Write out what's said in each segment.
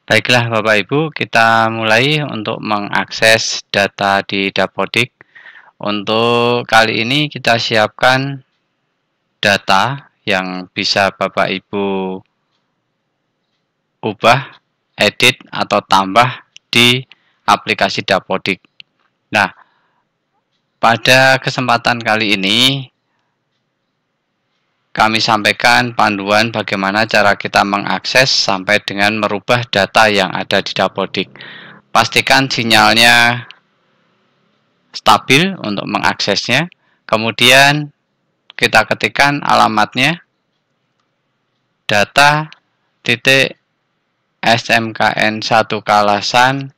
Baiklah Bapak Ibu, kita mulai untuk mengakses data di Dapodik. Untuk kali ini kita siapkan data yang bisa Bapak Ibu ubah, edit, atau tambah di aplikasi Dapodik. Nah, pada kesempatan kali ini kami sampaikan panduan bagaimana cara kita mengakses sampai dengan merubah data yang ada di Dapodik. Pastikan sinyalnya stabil untuk mengaksesnya. Kemudian kita ketikkan alamatnya data titik smkn1 kalasan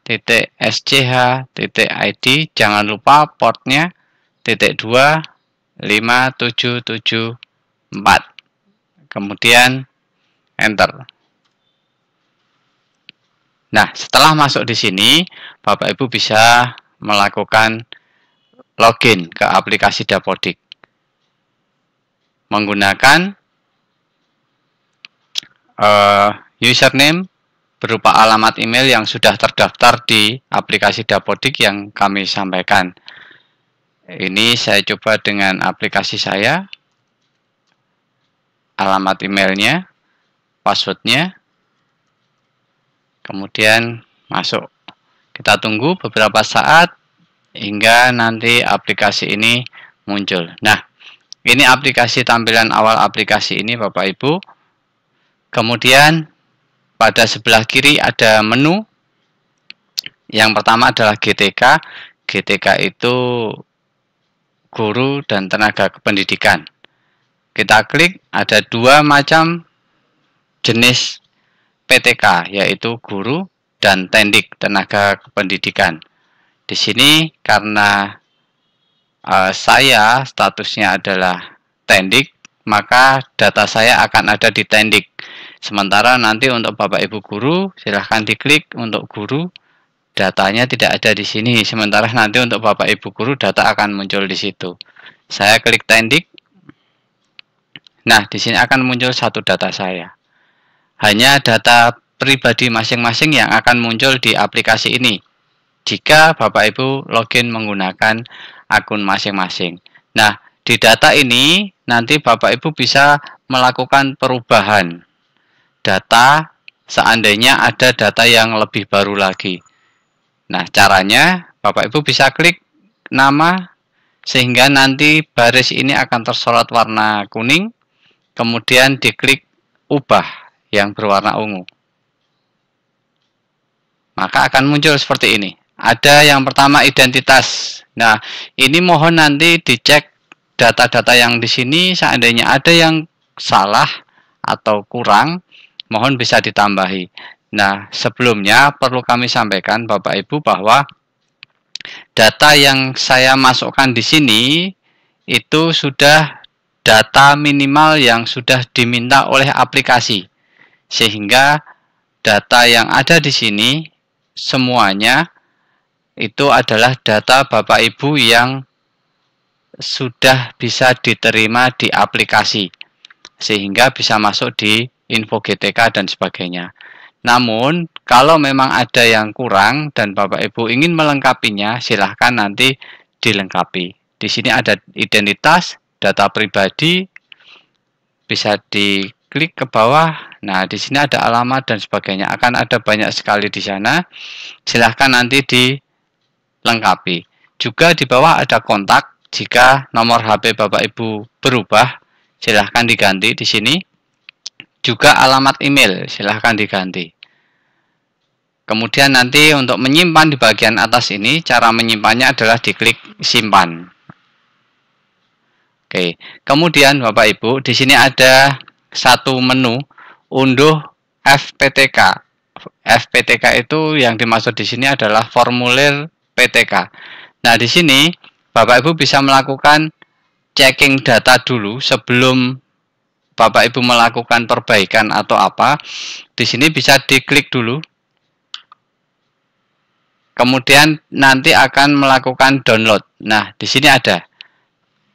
titik sch titik id, jangan lupa portnya titik 25774, kemudian enter. Nah, setelah masuk di sini Bapak Ibu bisa melakukan login ke aplikasi Dapodik menggunakan username berupa alamat email yang sudah terdaftar di aplikasi Dapodik yang kami sampaikan. Ini saya coba dengan aplikasi saya, alamat emailnya, passwordnya, kemudian masuk. Kita tunggu beberapa saat hingga nanti aplikasi ini muncul. Nah, ini aplikasi tampilan awal aplikasi ini Bapak Ibu. Kemudian pada sebelah kiri ada menu. Yang pertama adalah GTK. GTK itu guru dan tenaga kependidikan. Kita klik, ada dua macam jenis PTK, yaitu guru dan tendik, tenaga kependidikan. Di sini karena saya statusnya adalah tendik, maka data saya akan ada di tendik. Sementara nanti untuk Bapak Ibu guru, silahkan diklik untuk guru, datanya tidak ada di sini. Sementara nanti untuk Bapak Ibu guru, data akan muncul di situ. Saya klik tendik. Nah, di sini akan muncul satu data saya. Hanya data pribadi masing-masing yang akan muncul di aplikasi ini jika Bapak Ibu login menggunakan akun masing-masing. Nah, di data ini nanti Bapak Ibu bisa melakukan perubahan data seandainya ada data yang lebih baru lagi. Nah, caranya Bapak Ibu bisa klik nama sehingga nanti baris ini akan tersorot warna kuning, kemudian diklik ubah yang berwarna ungu. Maka akan muncul seperti ini. Ada yang pertama identitas. Nah, ini mohon nanti dicek data-data yang di sini seandainya ada yang salah atau kurang, mohon bisa ditambahi. Nah, sebelumnya perlu kami sampaikan Bapak Ibu bahwa data yang saya masukkan di sini itu sudah data minimal yang sudah diminta oleh aplikasi. Sehingga data yang ada di sini semuanya itu adalah data Bapak Ibu yang sudah bisa diterima di aplikasi. Sehingga bisa masuk di info GTK dan sebagainya. Namun, kalau memang ada yang kurang dan Bapak Ibu ingin melengkapinya, silahkan nanti dilengkapi. Di sini ada identitas, data pribadi, bisa diklik ke bawah. Nah, di sini ada alamat dan sebagainya. Akan ada banyak sekali di sana. Silahkan nanti dilengkapi. Juga di bawah ada kontak. Jika nomor HP Bapak Ibu berubah, silahkan diganti di sini. Juga alamat email, silahkan diganti. Kemudian nanti untuk menyimpan di bagian atas ini, cara menyimpannya adalah diklik simpan. Oke, kemudian Bapak Ibu, di sini ada satu menu unduh FPTK. FPTK itu yang dimaksud di sini adalah formulir PTK. Nah, di sini Bapak Ibu bisa melakukan checking data dulu sebelum Bapak Ibu melakukan perbaikan atau apa. Di sini bisa diklik dulu. Kemudian nanti akan melakukan download. Nah, di sini ada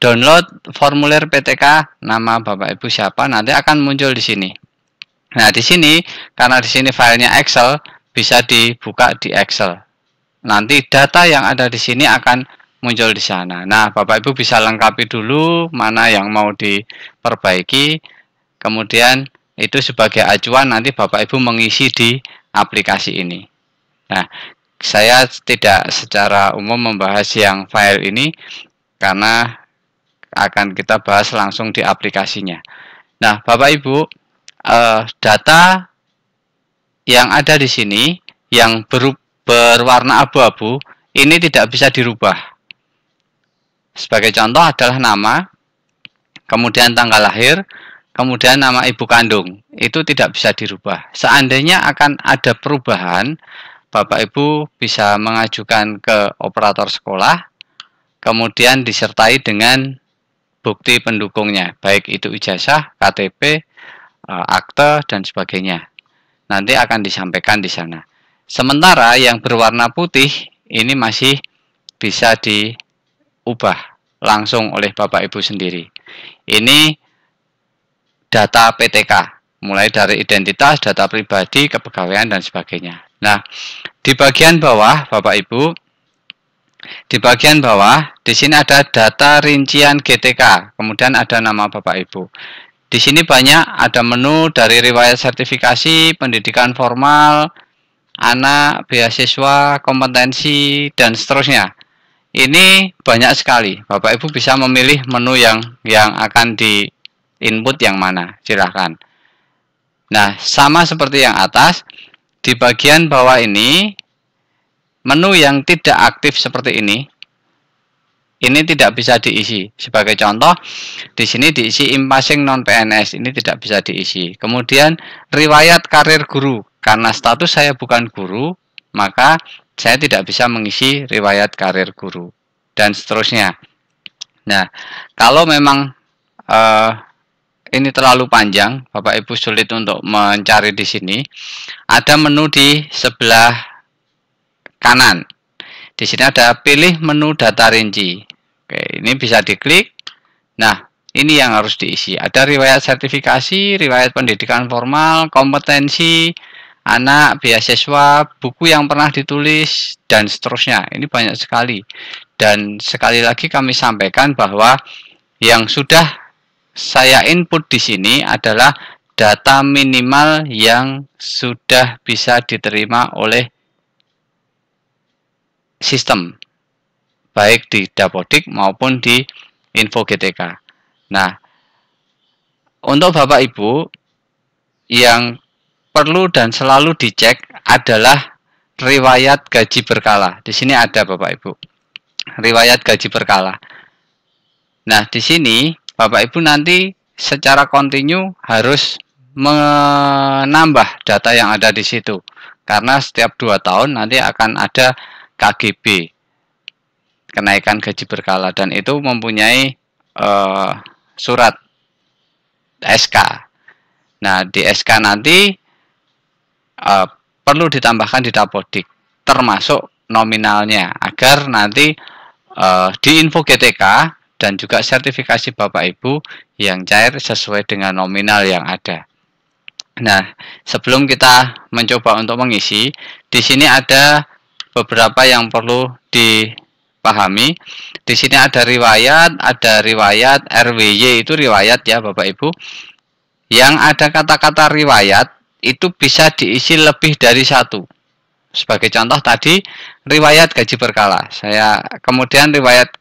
download formulir PTK, nama Bapak Ibu siapa, nanti akan muncul di sini. Nah, di sini karena di sini filenya Excel, bisa dibuka di Excel. Nanti data yang ada di sini akan muncul di sana. Nah, Bapak Ibu bisa lengkapi dulu mana yang mau diperbaiki. Kemudian itu sebagai acuan nanti Bapak Ibu mengisi di aplikasi ini. Nah, saya tidak secara umum membahas yang file ini karena akan kita bahas langsung di aplikasinya. Nah, Bapak Ibu, data yang ada di sini yang berwarna abu-abu ini tidak bisa dirubah. Sebagai contoh adalah nama, kemudian tanggal lahir, kemudian nama ibu kandung. Itu tidak bisa dirubah. Seandainya akan ada perubahan, Bapak Ibu bisa mengajukan ke operator sekolah, kemudian disertai dengan bukti pendukungnya, baik itu ijazah, KTP, akte, dan sebagainya. Nanti akan disampaikan di sana. Sementara yang berwarna putih ini masih bisa diubah langsung oleh Bapak Ibu sendiri. Ini data PTK, mulai dari identitas, data pribadi, kepegawaian, dan sebagainya. Nah, di bagian bawah, Bapak Ibu, di bagian bawah, di sini ada data rincian GTK, kemudian ada nama Bapak Ibu. Di sini banyak ada menu dari riwayat sertifikasi, pendidikan formal, anak, beasiswa, kompetensi, dan seterusnya. Ini banyak sekali. Bapak Ibu bisa memilih menu yang akan di input yang mana, silahkan. Nah, sama seperti yang atas, di bagian bawah ini, menu yang tidak aktif seperti ini tidak bisa diisi. Sebagai contoh, di sini diisi impasing non PNS, ini tidak bisa diisi. Kemudian, riwayat karir guru. Karena status saya bukan guru, maka saya tidak bisa mengisi riwayat karir guru. Dan seterusnya. Nah, kalau memang ini terlalu panjang, Bapak Ibu sulit untuk mencari di sini, ada menu di sebelah kanan. Di sini ada pilih menu data rinci. Oke, ini bisa diklik. Nah, ini yang harus diisi. Ada riwayat sertifikasi, riwayat pendidikan formal, kompetensi, anak, beasiswa, buku yang pernah ditulis, dan seterusnya. Ini banyak sekali. Dan sekali lagi kami sampaikan bahwa yang sudah saya input di sini adalah data minimal yang sudah bisa diterima oleh sistem, baik di Dapodik maupun di Info GTK. Nah, untuk Bapak Ibu yang perlu dan selalu dicek adalah riwayat gaji berkala. Di sini ada Bapak Ibu, riwayat gaji berkala. Nah, di sini Bapak Ibu nanti secara kontinu harus menambah data yang ada di situ. Karena setiap 2 tahun nanti akan ada KGB, kenaikan gaji berkala, dan itu mempunyai surat SK. Nah, di SK nanti perlu ditambahkan di Dapodik, termasuk nominalnya, agar nanti di Info GTK dan juga sertifikasi Bapak Ibu yang cair sesuai dengan nominal yang ada. Nah, sebelum kita mencoba untuk mengisi, di sini ada beberapa yang perlu dipahami. Di sini ada riwayat RWY, itu riwayat ya Bapak Ibu. Yang ada kata-kata riwayat itu bisa diisi lebih dari satu. Sebagai contoh tadi riwayat gaji berkala. Kemudian riwayat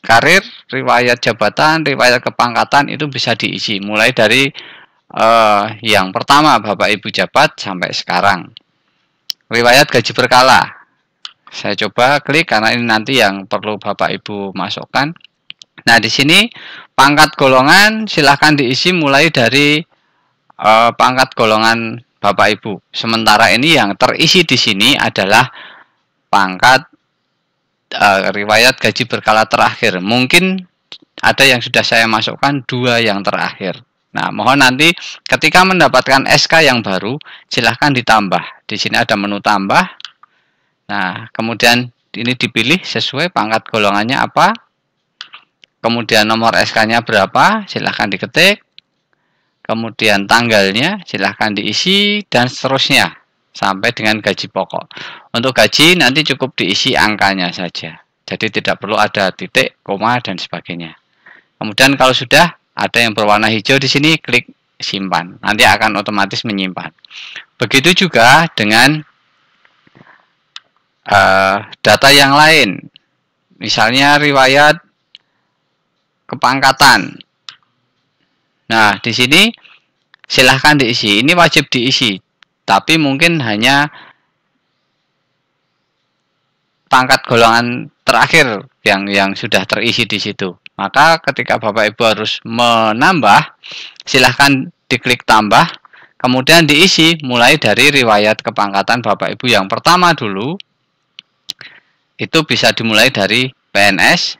karir, riwayat jabatan, riwayat kepangkatan itu bisa diisi mulai dari yang pertama Bapak Ibu jabat sampai sekarang. Riwayat gaji berkala, saya coba klik karena ini nanti yang perlu Bapak Ibu masukkan. Nah, di sini pangkat golongan silahkan diisi mulai dari pangkat golongan Bapak Ibu. Sementara ini yang terisi di sini adalah pangkat riwayat gaji berkala terakhir. Mungkin ada yang sudah saya masukkan 2 yang terakhir. Nah, mohon nanti ketika mendapatkan SK yang baru, silahkan ditambah. Di sini ada menu tambah. Nah, kemudian ini dipilih sesuai pangkat golongannya apa. Kemudian nomor SK-nya berapa, silahkan diketik. kemudian tanggalnya silahkan diisi, dan seterusnya sampai dengan gaji pokok. Untuk gaji nanti cukup diisi angkanya saja, jadi tidak perlu ada titik, koma, dan sebagainya. Kemudian kalau sudah ada yang berwarna hijau di sini, klik simpan, nanti akan otomatis menyimpan. Begitu juga dengan data yang lain, misalnya riwayat kepangkatan. Nah, di sini silahkan diisi. Ini wajib diisi, tapi mungkin hanya pangkat golongan terakhir yang sudah terisi di situ. Maka ketika Bapak Ibu harus menambah, silahkan diklik tambah, kemudian diisi mulai dari riwayat kepangkatan Bapak Ibu yang pertama dulu. Itu bisa dimulai dari PNS,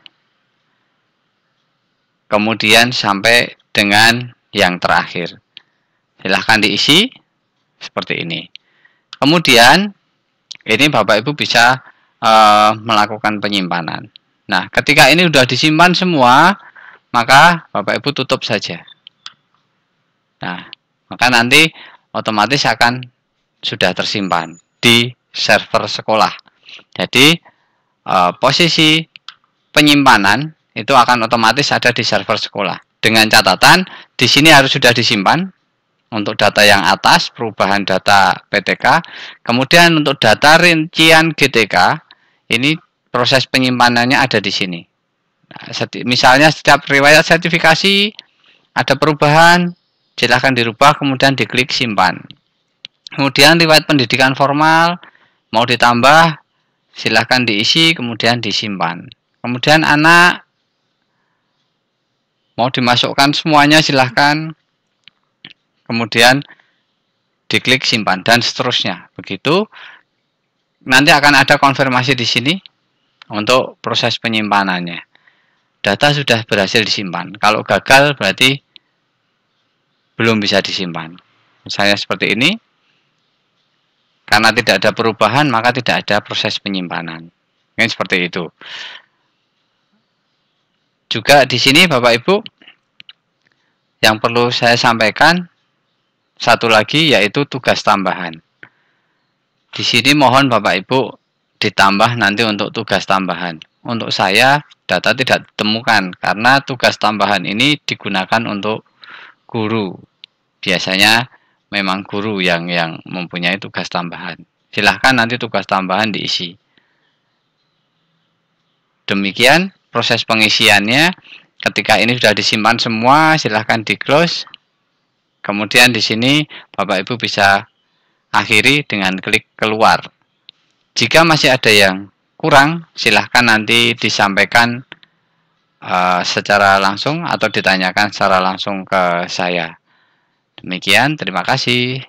kemudian sampai dengan yang terakhir. Silahkan diisi seperti ini. Kemudian ini Bapak Ibu bisa melakukan penyimpanan. Nah, ketika ini sudah disimpan semua, maka Bapak Ibu tutup saja. Nah, maka nanti otomatis akan sudah tersimpan di server sekolah. Jadi posisi penyimpanan itu akan otomatis ada di server sekolah. Dengan catatan di sini harus sudah disimpan untuk data yang atas, perubahan data PTK. Kemudian untuk data rincian GTK, ini proses penyimpanannya ada di sini. Nah, misalnya setiap riwayat sertifikasi ada perubahan, silahkan dirubah, kemudian diklik simpan. Kemudian riwayat pendidikan formal mau ditambah, silahkan diisi, kemudian disimpan. Kemudian anak mau dimasukkan semuanya, silahkan, kemudian diklik simpan, dan seterusnya. Begitu, nanti akan ada konfirmasi di sini untuk proses penyimpanannya. Data sudah berhasil disimpan. Kalau gagal berarti belum bisa disimpan. Misalnya seperti ini, karena tidak ada perubahan, maka tidak ada proses penyimpanan. Ini seperti itu. Juga di sini Bapak Ibu, yang perlu saya sampaikan satu lagi, yaitu tugas tambahan. Di sini mohon Bapak Ibu ditambah nanti untuk tugas tambahan. Untuk saya data tidak ditemukan karena tugas tambahan ini digunakan untuk guru. Biasanya memang guru yang mempunyai tugas tambahan. Silahkan nanti tugas tambahan diisi. Demikian proses pengisiannya. Ketika ini sudah disimpan semua, silahkan di close. Kemudian di sini Bapak Ibu bisa akhiri dengan klik keluar. Jika masih ada yang kurang, silahkan nanti disampaikan secara langsung atau ditanyakan secara langsung ke saya. Demikian, terima kasih.